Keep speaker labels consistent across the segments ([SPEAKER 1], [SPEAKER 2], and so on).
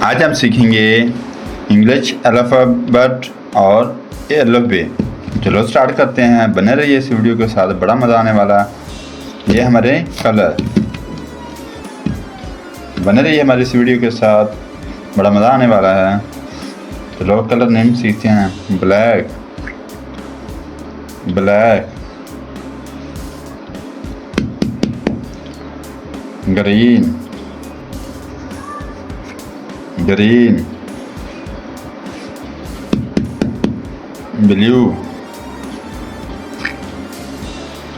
[SPEAKER 1] आज हम सीखेंगे इंग्लिश अल्फ़ाबेट और अलफ़बे। चलो स्टार्ट करते हैं, बने रहिए इस वीडियो के साथ, बड़ा मज़ा आने वाला। ये हमारे कलर, बने रहिए हमारे इस वीडियो के साथ, बड़ा मज़ा आने वाला है। चलो कलर नेम सीखते हैं। Black, black, green, green, blue,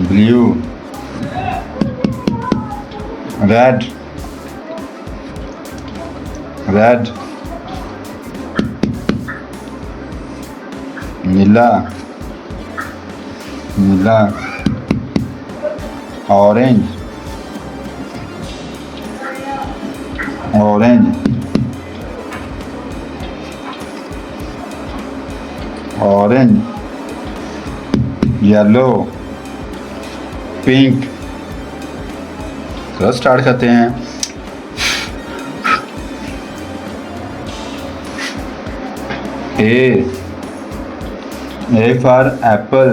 [SPEAKER 1] blue, red, red, नीला, नीला, orange, orange, orange, yellow, pink. चलो स्टार्ट करते हैं। A for apple,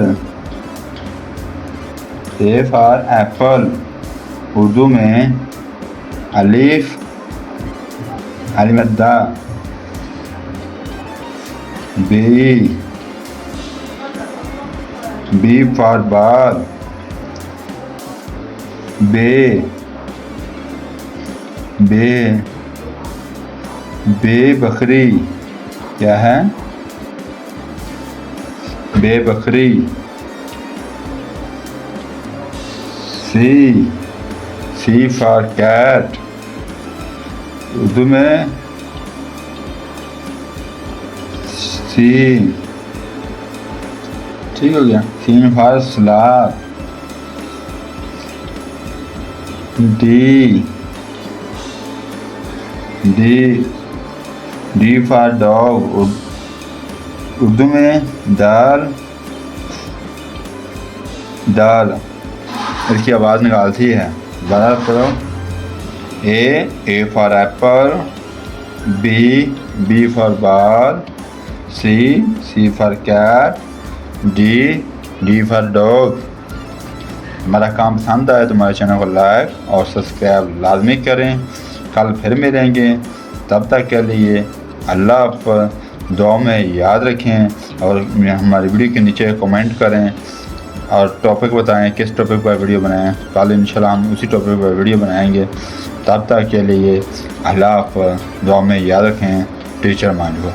[SPEAKER 1] A for apple. Urdu में अलीफ, अलिमद्दा। बी फॉर बाल, बे, बे, बे बकरी। क्या है? बे बकरी। सी फॉर कैट। उर्दू में सी, ठीक हो गया। सीन for salad. D for dog. Urdu में दाल, दाल। इसकी आवाज़ निकालती है, दोबारा करो। A for apple. B for ball. C for cat. D for dog. हमारा काम पसंद आए तो हमारे चैनल को लाइक और सब्सक्राइब लाजमी करें। कल फिर मिलेंगे, तब तक के लिए अल्लाह हाफ़िज़। दुआ में याद रखें और हमारी वीडियो के नीचे कमेंट करें और टॉपिक बताएं किस टॉपिक पर वीडियो बनाएं। कल इंशाल्लाह हम उसी टॉपिक पर वीडियो बनाएंगे। तब तक के लिए अल्लाह हाफ़िज़। दुआ में याद रखें। टीचर मान लो।